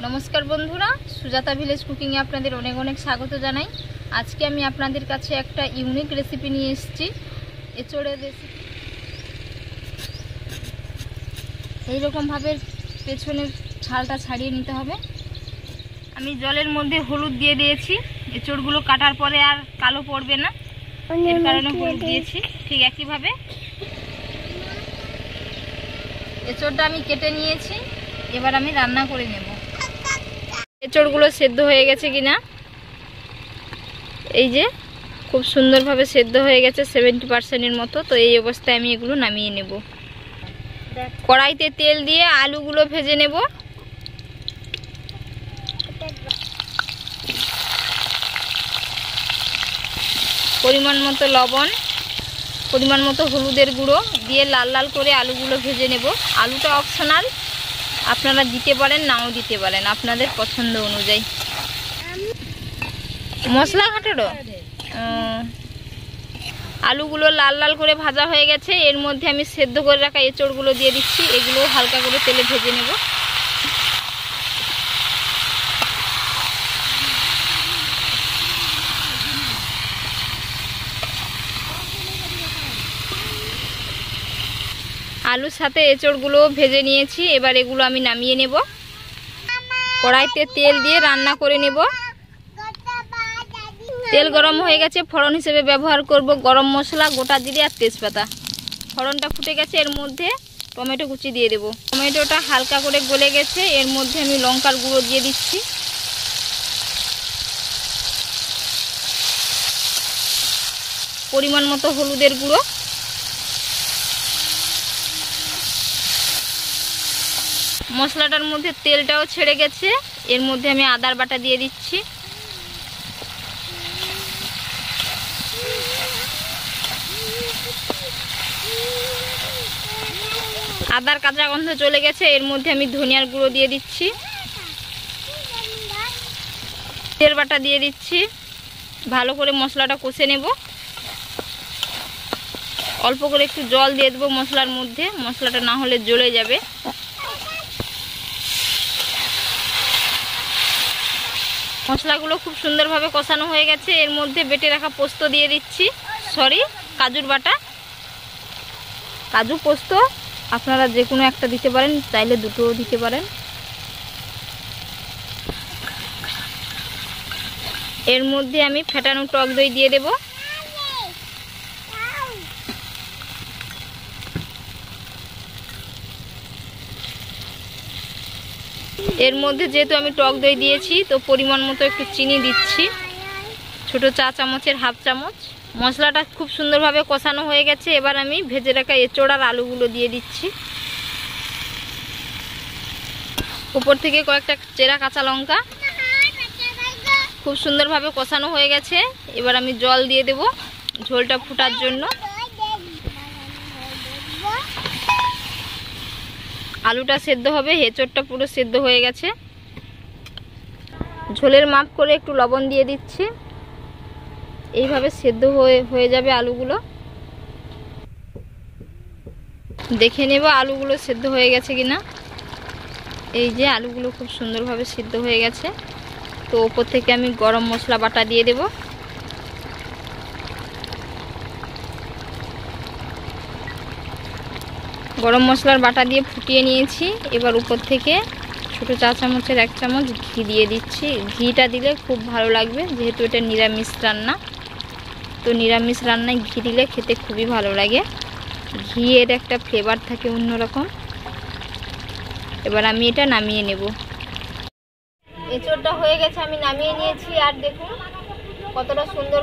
नमस्कार बंधुरा Sujata village cooking এ আপনাদের অনেক অনেক স্বাগত জানাই। আজকে আমি আপনাদের কাছে একটা ইউনিক রেসিপি নিয়ে এসেছি, এচোড়ের রেসিপি। এই রকম ভাবে পেছনের ছালটা ছাড়িয়ে নিতে হবে। আমি জলের মধ্যে হলুদ দিয়ে দিয়েছি, এচোড়গুলো কাটার পরে আর কালো পড়বে না, এর কারণে হলুদ দিয়েছি। ঠিক একই ভাবে এচোড়টা আমি কেটে নিয়েছি, এবার আমি রান্না করে নেব। এচোড়গুলো সেদ্ধ হয়ে গেছে কিনা, এই যে খুব সুন্দরভাবে সেদ্ধ হয়ে গেছে 70% মতো। তো এই অবস্থায় আমি এগুলো নামিয়ে নেব। কড়াইতে তেল দিয়ে আলুগুলো ভেজে নেব। পরিমাণ মতো লবণ, পরিমাণ মতো হলুদের গুঁড়ো দিয়ে লাল লাল করে আলুগুলো ভেজে নেব। আলুটা অপশনাল, আপনারা দিতে পারেন নাও দিতে পারেন, আপনাদের পছন্দ অনুযায়ী। মশলা ঘাটারও আলুগুলো লাল লাল করে ভাজা হয়ে গেছে। এর মধ্যে আমি সেদ্ধ করে রাখা এঁচোড়গুলো দিয়ে দিচ্ছি, এগুলো হালকা করে তেলে ভেজে নেব। আলুর সাথে এঁচোড়গুলো ভেজে নিয়েছি, এবার এগুলো আমি নামিয়ে নেব। কড়াইতে তেল দিয়ে রান্না করে নেব। তেল গরম হয়ে গেছে, ফোড়ন হিসেবে ব্যবহার করব গরম মশলা, গোটা জিরে আর তেজপাতা। ফোড়নটা ফুটে গেছে, এর মধ্যে টমেটো কুচি দিয়ে দেব। টমেটোটা হালকা করে গলে গেছে, এর মধ্যে আমি লঙ্কার গুঁড়ো দিয়ে দিচ্ছি। পরিমাণ মতো হলুদের গুঁড়ো, মশলাটার মধ্যে তেলটাও ছেড়ে গেছে, এর মধ্যে আমি আদার বাটা দিয়ে দিচ্ছি। আদার কাঁচা গন্ধ চলে গেছে, এর মধ্যে আমি ধনিয়ার গুঁড়ো দিয়ে দিচ্ছি, তেল বাটা দিয়ে দিচ্ছি। ভালো করে মশলাটা কষে নেব। অল্প করে একটু জল দিয়ে দেবো মশলার মধ্যে, মশলাটা না হলে জ্বলে যাবে। মশলাগুলো খুব সুন্দরভাবে কষানো হয়ে গেছে, এর মধ্যে বেটে রাখা পোস্ত দিয়ে দিচ্ছি, কাজুর বাটা। কাজু পোস্ত আপনারা যে কোনো একটা দিতে পারেন, চাইলে দুটোও দিতে পারেন। এর মধ্যে আমি ফেটানো টক দই দিয়ে দেব। এর মধ্যে যেহেতু আমি টক দই দিয়েছি, তো পরিমাণ মতো একটু চিনি দিচ্ছি, ছোট চা চামচের হাফ চামচ। মশলাটা খুব সুন্দরভাবে কষানো হয়ে গেছে, এবার আমি ভেজে রাখা এঁচোড় আর আলুগুলো দিয়ে দিচ্ছি। উপর থেকে কয়েকটা চেরা কাঁচা লঙ্কা। খুব সুন্দরভাবে কষানো হয়ে গেছে, এবার আমি জল দিয়ে দেব ঝোলটা ফোটার জন্য। আলুটা সেদ্ধ হবে, এঁচোড়টা পুরো সেদ্ধ হয়ে গেছে। ঝোলের মাপ করে একটু লবণ দিয়ে দিচ্ছি, এইভাবে সেদ্ধ হয়ে যাবে আলুগুলো। দেখে নেব আলুগুলো সেদ্ধ হয়ে গেছে কিনা। এই যে আলুগুলো খুব সুন্দরভাবে সিদ্ধ হয়ে গেছে। তো ওপর থেকে আমি গরম মশলা বাটা দিয়ে দেব। গরম মশলার বাটা দিয়ে ফুটিয়ে নিয়েছি, এবার উপর থেকে ছোটো চা চামচের 1 চামচ ঘি দিয়ে দিচ্ছি। ঘিটা দিলে খুব ভালো লাগবে, যেহেতু এটা নিরামিষ রান্না। তো নিরামিষ রান্নায় ঘি দিলে খেতে খুবই ভালো লাগে, ঘিয়ের একটা ফ্লেভার থাকে অন্যরকম। এবার আমি এটা নামিয়ে নেব। এঁচোড়টা হয়ে গেছে, আমি নামিয়ে নিয়েছি। আর দেখুন কতটা সুন্দর